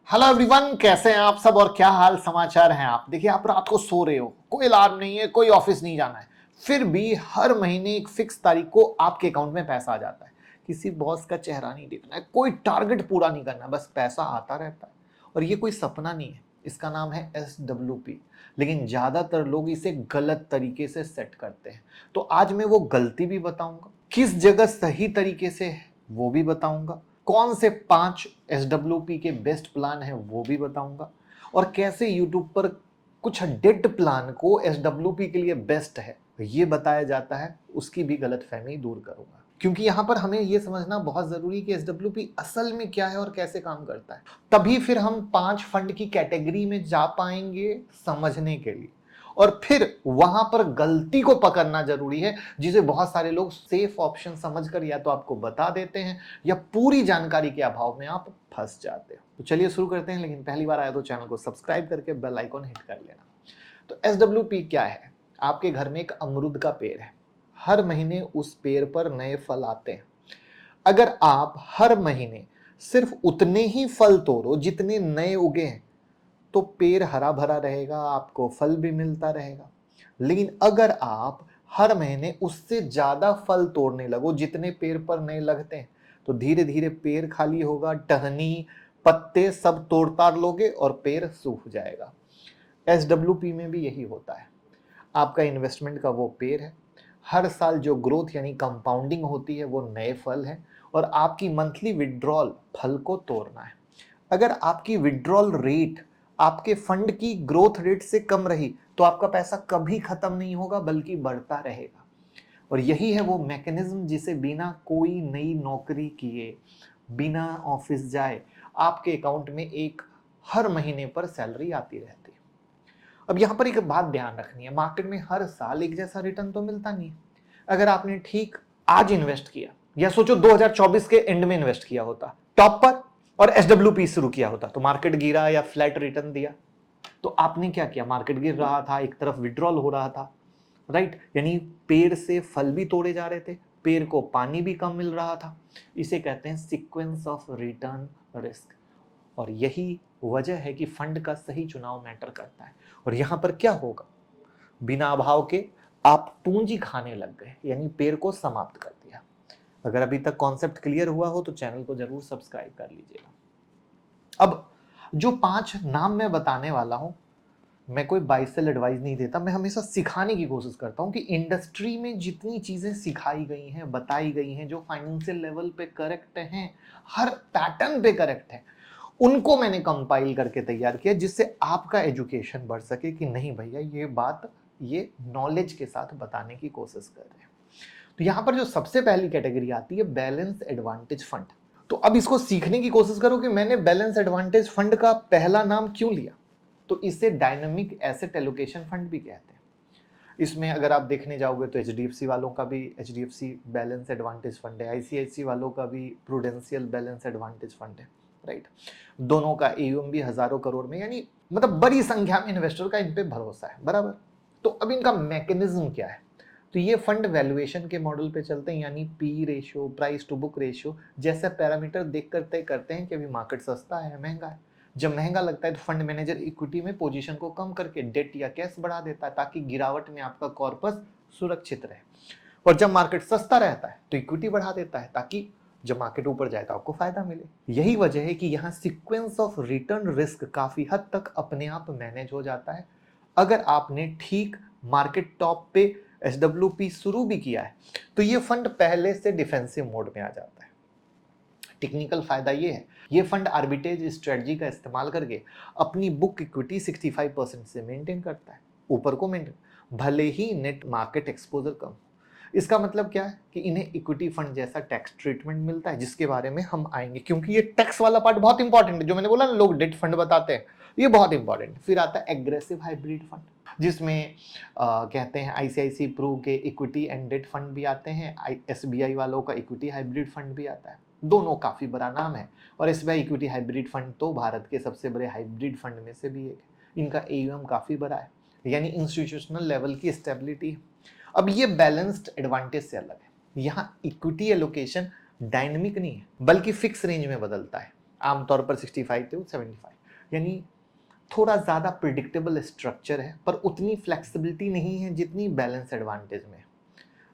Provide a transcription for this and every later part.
Hello everyone, कैसे हैं आप सब और क्या हाल समाचार हैं आप। देखिए, आप रात को सो रहे हो, कोई अलार्म नहीं है, कोई ऑफिस नहीं जाना है, फिर भी हर महीने एक फिक्स तारीख को आपके अकाउंट में पैसा आ जाता है। किसी बॉस का चेहरा नहीं देखना है, कोई टारगेट पूरा नहीं करना, बस पैसा आता रहता है। और ये कोई सपना नहीं है, इसका नाम है SWP। लेकिन ज्यादातर लोग इसे गलत तरीके से सेट करते हैं। तो आज मैं वो गलती भी बताऊंगा, किस जगह सही तरीके से है वो भी बताऊंगा, कौन से 5 SWP के बेस्ट प्लान है वो भी बताऊंगा, और कैसे YouTube पर कुछ डेट प्लान को SWP के लिए बेस्ट है ये बताया जाता है, उसकी भी गलतफहमी दूर करूंगा। क्योंकि यहां पर हमें यह समझना बहुत जरूरी है कि SWP असल में क्या है और कैसे काम करता है। तभी फिर हम 5 फंड की कैटेगरी में जा पाएंगे समझने के लिए। और फिर वहां पर गलती को पकड़ना जरूरी है, जिसे बहुत सारे लोग सेफ ऑप्शन समझकर या तो आपको बता देते हैं या पूरी जानकारी के अभाव में आप फंस जाते हो। तो चलिए शुरू करते हैं, लेकिन पहली बार आया तो चैनल को सब्सक्राइब करके बेल आइकॉन हिट कर लेना। तो SWP क्या है? आपके घर में एक अमरूद का पेड़ है, हर महीने उस पेड़ पर नए फल आते हैं। अगर आप हर महीने सिर्फ उतने ही फल तोड़ो जितने नए उगे हैं तो पेड़ हरा भरा रहेगा, आपको फल भी मिलता रहेगा। लेकिन अगर आप हर महीने उससे ज्यादा फल तोड़ने लगो जितने पेड़ पर नए लगते हैं तो धीरे धीरे पेड़ खाली होगा, टहनी पत्ते सब तोड़ ताड़ लोगे और पेड़ सूख जाएगा। SWP में भी यही होता है। आपका इन्वेस्टमेंट का वो पेड़ है, हर साल जो ग्रोथ यानी कंपाउंडिंग होती है वो नए फल है, और आपकी मंथली विड्रॉल फल को तोड़ना है। अगर आपकी विड्रॉल रेट आपके फंड की ग्रोथ रेट से कम रही तो आपका पैसा कभी खत्म नहीं होगा बल्कि बढ़ता रहेगा। और यही है वो मैकेनिज्म जिसे बिना कोई नई नौकरी किए, बिना ऑफिस जाए आपके अकाउंट में एक हर महीने पर सैलरी आती रहती है। अब यहां पर एक बात ध्यान रखनी है, मार्केट में हर साल एक जैसा रिटर्न तो मिलता नहीं है। अगर आपने ठीक आज इन्वेस्ट किया या सोचो 2024 के एंड में इन्वेस्ट किया होता टॉप पर और SWP शुरू किया होता तो मार्केट गिरा या फ्लैट रिटर्न दिया, तो आपने क्या किया? मार्केट गिर रहा था, एक तरफ विड्रॉल हो रहा था, राइट? यानी पेड़ से फल भी तोड़े जा रहे थे, पेड़ को पानी भी कम मिल रहा था। इसे कहते हैं सीक्वेंस ऑफ रिटर्न रिस्क। और यही वजह है कि फंड का सही चुनाव मैटर करता है। और यहां पर क्या होगा, बिना अभाव के आप पूंजी खाने लग गए, यानी पेड़ को समाप्त कर दिया। अगर अभी तक कॉन्सेप्ट क्लियर हुआ हो तो चैनल को जरूर सब्सक्राइब कर लीजिएगा। अब जो 5 नाम मैं बताने वाला हूं, मैं कोई बाय सेल एडवाइस नहीं देता, मैं हमेशा सिखाने की कोशिश करता हूं कि इंडस्ट्री में जितनी चीजें सिखाई गई हैं, बताई गई हैं, जो फाइनेंशियल लेवल पे करेक्ट हैं, हर पैटर्न पे करेक्ट है, उनको मैंने कंपाइल करके तैयार किया जिससे आपका एजुकेशन बढ़ सके कि नहीं भैया ये बात ये नॉलेज के साथ बताने की कोशिश कर रहे हैं। तो यहां पर जो सबसे पहली कैटेगरी आती है बैलेंस एडवांटेज फंड। तो अब इसको सीखने की कोशिश करो कि मैंने बैलेंस एडवांटेज फंड का पहला नाम क्यों लिया। तो इसे डायनामिक एसेट एलोकेशन फंड भी कहते हैं। इसमें अगर आप देखने जाओगे तो HDFC वालों का भी HDFC बैलेंस एडवांटेज फंड है, ICICI वालों का भी प्रूडेंशियल बैलेंस एडवांटेज फंड है, राइट? दोनों का AUM भी हजारों करोड़ में, यानी मतलब बड़ी संख्या में इन्वेस्टर का इन पे भरोसा है, बराबर? तो अब इनका मैकेनिज्म क्या है? तो ये फंड वैल्यूएशन के मॉडल पे चलते हैं, यानी P ratio, price to book ratio जैसे पैरामीटर देखकर तय करते हैं कि अभी मार्केट सस्ता है महंगा है। जब महंगा लगता है तो फंड मैनेजर इक्विटी में पोजीशन को कम करके डेट या कैश बढ़ा देता है ताकि गिरावट में आपका कॉर्पस सुरक्षित रहे। और जब मार्केट सस्ता रहता है तो इक्विटी बढ़ा देता है ताकि जब मार्केट ऊपर जाए तो आपको फायदा मिले। यही वजह है कि यहाँ सीक्वेंस ऑफ रिटर्न रिस्क काफी हद तक अपने आप मैनेज हो जाता है। अगर आपने ठीक मार्केट टॉप पे SWP शुरू भी किया है तो ये फंड पहले से डिफेंसिव मोड में आ जाता है। टेक्निकल फायदा ये है, ये फंड आर्बिट्रेज स्ट्रेटजी का इस्तेमाल करके अपनी बुक इक्विटी 65% से मेंटेन करता है, ऊपर को मेंटेन, भले ही नेट मार्केट एक्सपोजर कम। इसका मतलब क्या है कि इन्हें इक्विटी फंड जैसा टैक्स ट्रीटमेंट मिलता है, जिसके बारे में हम आएंगे, क्योंकि ये टैक्स वाला पार्ट बहुत इंपॉर्टेंट है। जो मैंने बोला ना लोग डेट फंड बताते हैं, ये बहुत इंपॉर्टेंट। फिर आता है एग्रेसिव हाइब्रिड फंड, जिसमें कहते हैं ICICI प्रू के इक्विटी एंड डेट फंड भी आते हैं, SBI वालों का इक्विटी हाइब्रिड फंड भी आता है। दोनों काफी बड़ा नाम है, और SBI इक्विटी हाइब्रिड फंड तो भारत के सबसे बड़े हाइब्रिड फंड में से भी एक है। इनका AUM काफी बड़ा है, यानी इंस्टीट्यूशनल लेवल की स्टेबिलिटी। अब ये बैलेंस्ड एडवांटेज से अलग है, यहाँ इक्विटी एलोकेशन डायनेमिक नहीं है बल्कि फिक्स रेंज में बदलता है। आमतौर पर 65 to 75, यानी थोड़ा ज़्यादा प्रिडिक्टेबल स्ट्रक्चर है, पर उतनी फ्लेक्सिबिलिटी नहीं है जितनी बैलेंस एडवांटेज में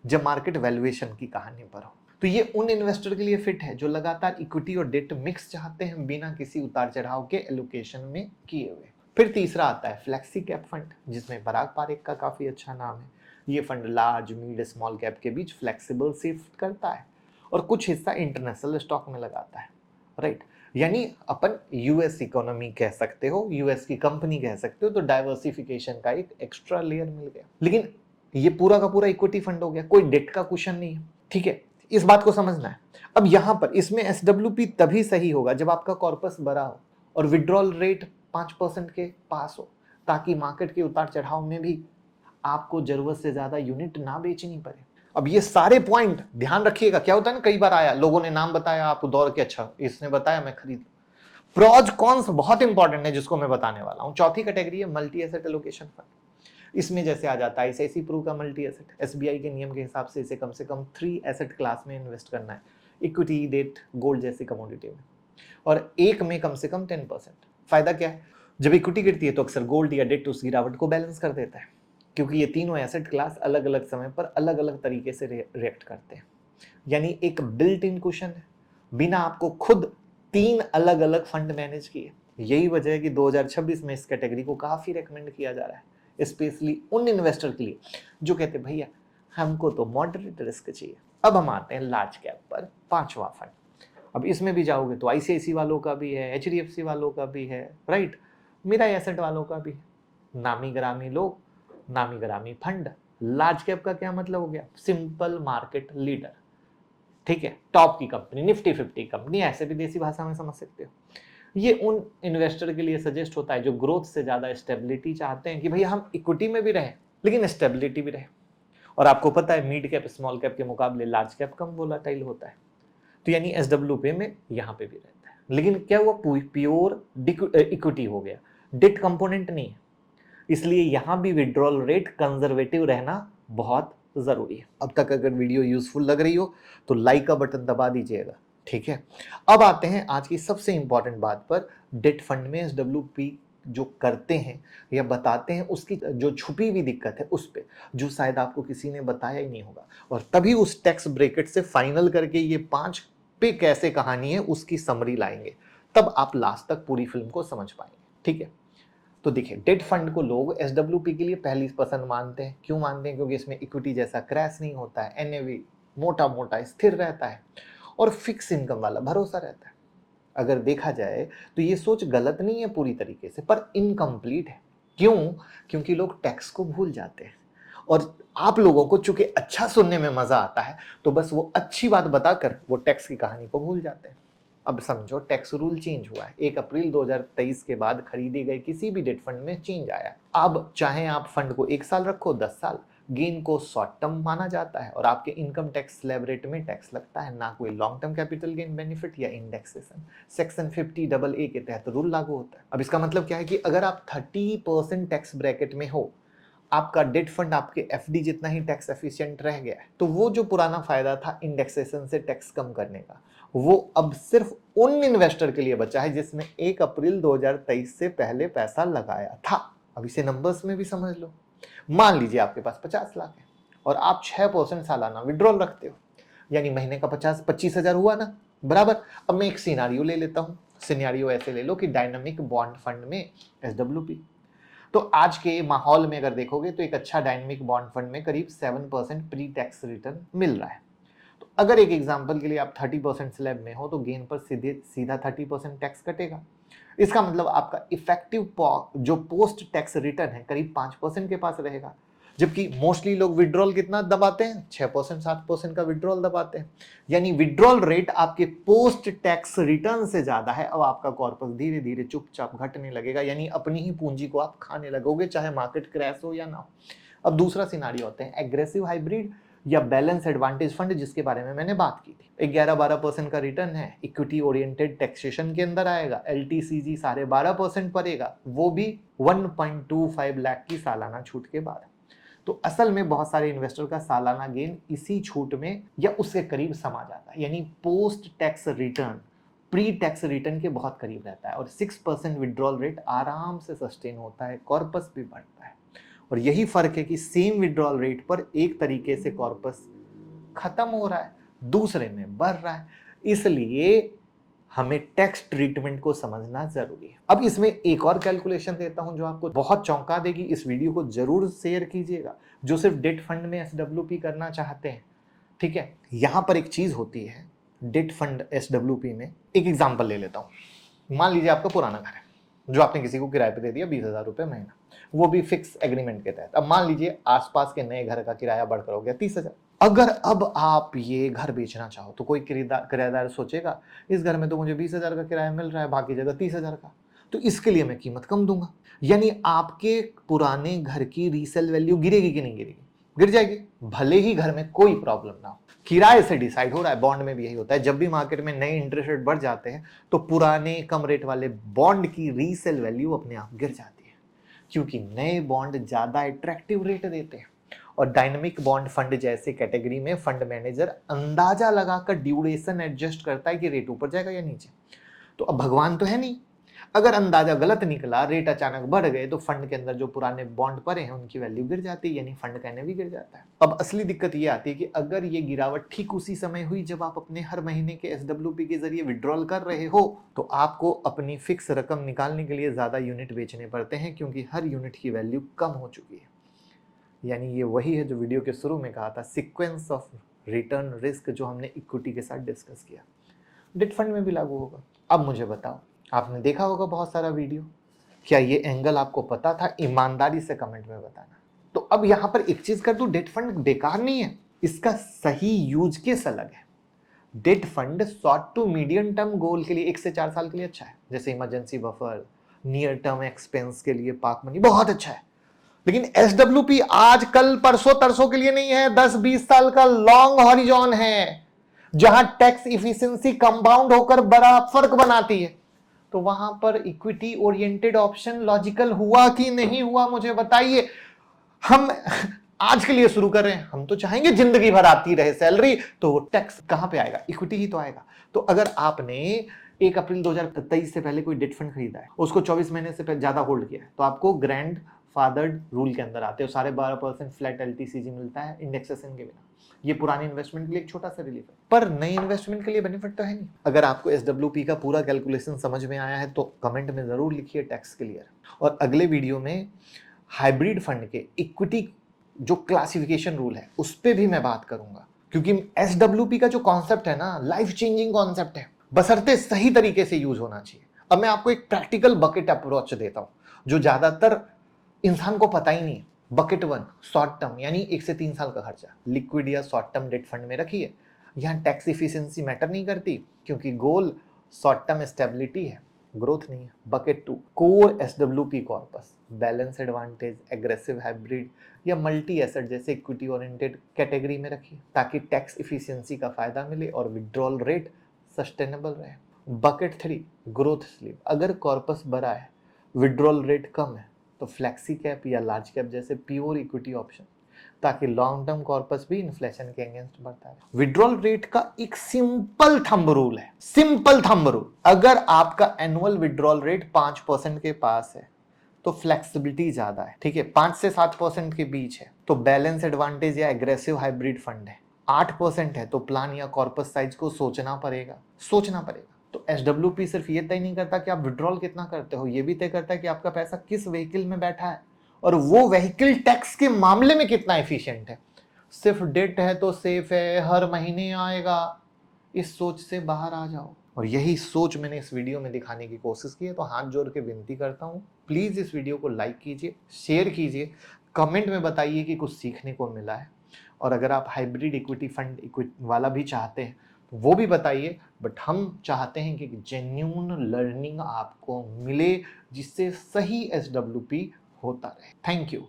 जब मार्केट वैल्यूएशन की कहानी पर हो। तो ये उन इन्वेस्टर के लिए फिट है जो लगातार इक्विटी और डेट मिक्स चाहते हैं बिना किसी उतार चढ़ाव के एलोकेशन में किए हुए। फिर तीसरा आता है फ्लेक्सी कैप फंड, जिसमें पराग पारेख का काफी अच्छा नाम है। ये fund large, mid, small cap के बीच फ्लेक्सिबल शिफ्ट करता है और कुछ हिस्सा इंटरनेशनल स्टॉक में लगाता है, राइट। यानी अपन यूएस इकोनॉमी कह सकते हो, यूएस की कंपनी कह सकते हो, तो डाइवर्सिफिकेशन का एक एक्स्ट्रा लेयर मिल गया। लेकिन ये पूरा का पूरा इक्विटी फंड हो गया, कोई डेट का क्वेश्चन नहीं है, ठीक है। इस बात को समझना है। अब यहां पर इसमें एसडब्ल्यूपी तभी सही होगा जब आपका कॉर्पस बड़ा हो और विड्रॉल रेट 5% के पास हो, ताकि मार्केट के उतार चढ़ाव में भी आपको जरूरत से ज्यादा यूनिट ना बेचनी पड़े। अब ये सारे पॉइंट ध्यान रखिएगा। क्या होता है ना, कई बार आया, लोगों ने नाम बताया, आप दौड़ के अच्छा इसने बताया मैं खरीद। प्रोज कॉन्स बहुत इंपॉर्टेंट है जिसको मैं बताने वाला हूं। चौथी कैटेगरी है मल्टी एसेट एलोकेशन फंड। इसमें जैसे आ जाता है ICICI प्रू का मल्टी एसेट। SBI के नियम के हिसाब से इसे कम से कम 3 एसेट क्लास में इन्वेस्ट करना है, इक्विटी, डेट, गोल्ड जैसी कमोडिटी में, और एक में कम से कम 10%। फायदा क्या है, जब इक्विटी गिरती है तो अक्सर गोल्ड या डेट उस गिरावट को बैलेंस कर देता है, क्योंकि ये तीनों एसेट क्लास अलग अलग समय पर अलग अलग तरीके से रिएक्ट करते हैं। यानी एक बिल्ट इन क्वेश्चन है, बिना आपको खुद 3 अलग अलग फंड मैनेज किए। यही वजह है कि 2026 में इस कैटेगरी को काफी रेकमेंड किया जा रहा है, स्पेशली उन इन्वेस्टर के लिए जो कहते हैं भैया हमको तो मॉडरेट रिस्क चाहिए। अब हम आते हैं लार्ज कैप पर, 5वां फंड। अब इसमें भी जाओगे तो ICICI वालों का भी है, HDFC वालों का भी है, राइट, मेरा एसेट वालों का भी है। नामी ग्रामी लोग, नामी ग्रामी फंड। लार्ज कैप का क्या मतलब हो गया, सिंपल मार्केट लीडर, ठीक है, टॉप की कंपनी, निफ्टी 50 कंपनी, ऐसे भी देसी भाषा में समझ सकते हो। ये उन इन्वेस्टर के लिए सजेस्ट होता है जो ग्रोथ से ज्यादा स्टेबिलिटी चाहते हैं, कि भैया हम इक्विटी में भी रहे लेकिन स्टेबिलिटी भी रहे। और आपको पता है मिड कैप स्मॉल कैप के मुकाबले लार्ज कैप कम वोलाटाइल होता है, तो यानी SWP में यहाँ पे भी रहता है। लेकिन क्या हुआ, प्योर इक्विटी हो गया, डेट कंपोनेंट नहीं है, इसलिए यहां भी विड्रॉल रेट कंजर्वेटिव रहना बहुत जरूरी है। अब तक अगर वीडियो यूजफुल लग रही हो तो लाइक का बटन दबा दीजिएगा, ठीक है। अब आते हैं आज की सबसे इंपॉर्टेंट बात पर, डेट फंड में SWP जो करते हैं या बताते हैं उसकी जो छुपी हुई दिक्कत है उस पे, जो शायद आपको किसी ने बताया ही नहीं होगा, और तभी उस टैक्स ब्रैकेट से फाइनल करके ये 5 पे कैसे कहानी है उसकी समरी लाएंगे, तब आप लास्ट तक पूरी फिल्म को समझ पाएंगे, ठीक है। तो देखिए, डेट फंड को लोग SWP के लिए पहली पसंद मानते हैं। क्यों मानते हैं, क्योंकि इसमें इक्विटी जैसा क्रैश नहीं होता है, NAV मोटा मोटा स्थिर रहता है और फिक्स इनकम वाला भरोसा रहता है। अगर देखा जाए तो ये सोच गलत नहीं है पूरी तरीके से, पर इनकम्प्लीट है। क्यों, क्योंकि लोग टैक्स को भूल जाते हैं, और आप लोगों को चूंकि अच्छा सुनने में मजा आता है तो बस वो अच्छी बात बताकर वो टैक्स की कहानी को भूल जाते हैं। अब समझो, टैक्स रूल चेंज हुआ है, 1 अप्रैल 2023 के बाद खरीदे गए किसी भी डेट फंड में चेंज आया। अब चाहे आप फंड को 1 साल रखो, 10 साल, गेन को शॉर्ट टर्म माना जाता है और आपके इनकम टैक्स स्लैब रेट में टैक्स लगता है, ना कोई long term capital gain benefit या इंडेक्सेशन। सेक्शन 50AA के तहत रूल लागू होता है। अब इसका मतलब क्या है कि अगर आप 30% टैक्स ब्रैकेट में हो, आपका डेट फंड आपके FD जितना ही टैक्स एफिशिएंट रह गया है, तो वो जो पुराना फायदा था इंडेक्सेशन से टैक्स कम करने का, वो अब सिर्फ उन इन्वेस्टर के लिए बचा है जिसने 1 अप्रैल 2023 से पहले पैसा लगाया था। अब इसे नंबर्स में भी समझ लो। मान लीजिए आपके पास 50 लाख है और आप 6% सालाना विड्रॉल रखते हो, यानी महीने का 25,000 हुआ ना, बराबर। अब मैं एक सिनारियो ले लेता हूं। सिनारियो ऐसे ले लो कि डायनामिक बॉन्ड फंड में SWP, तो आज के माहौल में अगर देखोगे तो एक अच्छा डायनामिक बॉन्ड फंड में करीब 7% प्री टैक्स रिटर्न मिल रहा है। तो अगर एक एग्जांपल के लिए आप 30% स्लैब में हो तो गेन पर सीधा 30% टैक्स कटेगा। इसका मतलब आपका इफेक्टिव जो पोस्ट टैक्स रिटर्न है करीब 5% के पास रहेगा, जबकि मोस्टली लोग विड्रॉल कितना दबाते हैं, 6% 7% का विड्रॉल दबाते हैं। यानी विड्रॉल रेट आपके पोस्ट टैक्स रिटर्न से ज्यादा है। अब आपका कॉर्पस धीरे धीरे चुपचाप घटने लगेगा, यानी अपनी ही पूंजी को आप खाने लगोगे, चाहे मार्केट क्रैश हो या ना हो। अब दूसरा सिनारियो होते हैं एग्रेसिव हाइब्रिड या बैलेंस एडवांटेज फंड, जिसके बारे में मैंने बात की थी। 11-12% का रिटर्न है, इक्विटी ओरिएंटेड टैक्सेशन के अंदर आएगा, LTCG 12.5% पड़ेगा, वो भी 1.25 लाख की सालाना छूट के बाद। तो असल में बहुत सारे इन्वेस्टर का सालाना गेन इसी छूट में या उसके करीब समा जाता है, यानी post tax return pre tax return के बहुत करीब रहता है और 6% विड्रॉल रेट आराम से सस्टेन होता है, कॉर्पस भी बढ़ता है। और यही फर्क है कि सेम विड्रॉल रेट पर एक तरीके से कॉर्पस खत्म हो रहा है, दूसरे में बढ़ रहा है। इसलिए हमें टैक्स ट्रीटमेंट को समझना जरूरी है। अब इसमें एक और कैलकुलेशन देता हूं जो आपको बहुत चौंका देगी। इस वीडियो को जरूर शेयर कीजिएगा जो सिर्फ डेट फंड में एसडब्ल्यूपी करना चाहते हैं, ठीक है। यहां पर एक चीज होती है डेट फंड एसडब्ल्यूपी में। एक एग्जांपल ले लेता हूं। मान लीजिए आपका पुराना घर है जो आपने किसी को किराए पे दे दिया 20,000 रुपए महीना, वो भी फिक्स एग्रीमेंट के तहत। अब मान लीजिए आसपास के नए घर का किराया बढ़कर हो गया 30,000। अगर अब आप ये घर बेचना चाहो तो कोई किराएदार सोचेगा इस घर में तो मुझे 20,000 का किराया मिल रहा है, बाकी जगह 30,000 का, तो इसके लिए मैं कीमत कम दूंगा। यानी आपके पुराने घर की रीसेल वैल्यू गिरेगी कि नहीं गिरेगी? गिर जाएगी, भले ही घर में कोई प्रॉब्लम ना हो। किराए से डिसाइड हो रहा है, बॉन्ड में भी यही होता है। जब भी मार्केट में नए इंटरेस्ट रेट बढ़ जाते हैं तो पुराने कम रेट वाले बॉन्ड की रीसेल वैल्यू अपने आप गिर जाती है, क्योंकि नए बॉन्ड ज्यादा अट्रैक्टिव रेट देते हैं। और डायनेमिक बॉन्ड फंड जैसे कैटेगरी में फंड मैनेजर अंदाजा लगाकर ड्यूरेशन एडजस्ट करता है कि रेट ऊपर जाएगा या नीचे। तो अब भगवान तो है नहीं, अगर अंदाजा गलत निकला, रेट अचानक बढ़ गए, तो फंड के अंदर जो पुराने बॉन्ड पड़े हैं उनकी वैल्यू गिर जाती है, यानी फंड का एनएवी गिर जाता है। अब असली दिक्कत ये आती है कि अगर ये गिरावट ठीक उसी समय हुई जब आप अपने हर महीने के एसडब्ल्यूपी के जरिए विड्रॉल कर रहे हो, तो आपको अपनी फिक्स रकम निकालने के लिए ज्यादा यूनिट बेचने पड़ते हैं, क्योंकि हर यूनिट की वैल्यू कम हो चुकी है। यानी ये वही है जो वीडियो के शुरू में कहा था, सीक्वेंस ऑफ रिटर्न रिस्क, जो हमने इक्विटी के साथ डिस्कस किया, डेट फंड में भी लागू होगा। अब मुझे बताओ, आपने देखा होगा बहुत सारा वीडियो, क्या ये एंगल आपको पता था? ईमानदारी से कमेंट में बताना। तो अब यहां पर एक चीज कर दूं, डेट फंड बेकार नहीं है, इसका सही यूज केस अलग है। Debt fund short to medium term goal के लिए 1 से 4 साल के लिए अच्छा है, जैसे emergency buffer, near term expense के लिए पार्क मनी बहुत अच्छा है। लेकिन एसडब्ल्यूपी आज कल परसों तरसों के लिए नहीं है, 10-20 साल का लॉन्ग हॉरिजॉन है, जहां टैक्स इफिशिएंसी कंपाउंड होकर बड़ा फर्क बनाती है। तो वहां पर इक्विटी ओरिएंटेड ऑप्शन लॉजिकल हुआ कि नहीं हुआ, मुझे बताइए। हम आज के लिए शुरू कर रहे हैं, हम तो चाहेंगे जिंदगी भर आती रहे सैलरी, तो टैक्स कहां पे आएगा? इक्विटी ही तो आएगा। तो अगर आपने 1 अप्रैल 2023 से पहले कोई डेट फंड खरीदा है, उसको 24 महीने से ज्यादा होल्ड किया है, तो आपको ग्रैंड फादर्ड रूल के अंदर आते हो, 12.5% फ्लैट एलटीसीजी मिलता है इंडेक्सेशन के बिना। ये पुरानी इन्वेस्टमेंट के लिए एक छोटा सा रिलीफ है, पर नई इन्वेस्टमेंट के लिए बेनिफिट तो है नहीं। अगर आपको एसडब्ल्यूपी का पूरा कैलकुलेशन समझ में आया है तो कमेंट में जरूर लिखिए टैक्स क्लियर। और अगले वीडियो में हाइब्रिड फंड के इक्विटी जो क्लासिफिकेशन रूल है उस पर भी मैं बात करूंगा, क्योंकि एसडब्ल्यूपी का जो कॉन्सेप्ट है ना, लाइफ चेंजिंग कॉन्सेप्ट है, बशर्ते सही तरीके से यूज होना चाहिए। अब मैं आपको एक प्रैक्टिकल बकेट अप्रोच देता हूं जो ज्यादातर इंसान को पता ही नहीं। बकेट 1 शॉर्ट टर्म, यानी 1 से 3 साल का खर्चा लिक्विड या शॉर्ट टर्म डेट फंड में रखिए। यहां टैक्स इफिशिएंसी मैटर नहीं करती, क्योंकि गोल शॉर्ट टर्म स्टेबिलिटी है, ग्रोथ नहीं है। Bucket 2 core SWP corpus, balance advantage, aggressive hybrid या मल्टी एसेट जैसे इक्विटी ओरिएंटेड कैटेगरी में रखिए, ताकि टैक्स इफिशिएंसी का फायदा मिले और विड्रॉल रेट सस्टेनेबल रहे। बकेट 3 ग्रोथ स्लीव, अगर कॉर्पस बड़ा है, विड्रॉल रेट कम है, तो फ्लेक्सी कैप या लार्ज कैप जैसे प्योर इक्विटी ऑप्शन, ताकि लॉन्ग टर्म कॉर्पस भी इन्फ्लेशन के अगेंस्ट बढ़ता है। विड्रॉल रेट का एक सिंपल थंब रूल है, सिंपल थंब रूल, अगर आपका एनुअल विड्रॉल रेट 5% के पास है तो फ्लेक्सिबिलिटी ज्यादा है, ठीक है, 5 से 7% के बीच है तो बैलेंस एडवांटेज या एग्रेसिव हाइब्रिड फंड है, 8% है तो प्लान या कॉर्पस साइज को सोचना पड़ेगा। तो एसडब्ल्यूपी सिर्फ ये तय नहीं करता कि आप विड्रॉल कितना करते हो, ये भी तय करता है कि आपका पैसा किस व्हीकल में बैठा है और वो व्हीकल टैक्स के मामले में कितना एफिशिएंट है। सिर्फ डेट है तो सेफ है, हर महीने आएगा, इस सोच से बाहर आ जाओ। और यही सोच मैंने इस वीडियो में दिखाने की कोशिश की है। तो हाथ जोड़ के विनती करता हूं, प्लीज इस वीडियो को लाइक कीजिए, शेयर कीजिए, कमेंट में बताइए कि कुछ सीखने को मिला है। और अगर आप हाइब्रिड इक्विटी फंड वाला भी चाहते हैं तो वो भी बताइए, बट हम चाहते हैं कि जेन्युइन लर्निंग आपको मिले, जिससे सही एसडब्ल्यूपी होता रहे। Thank you.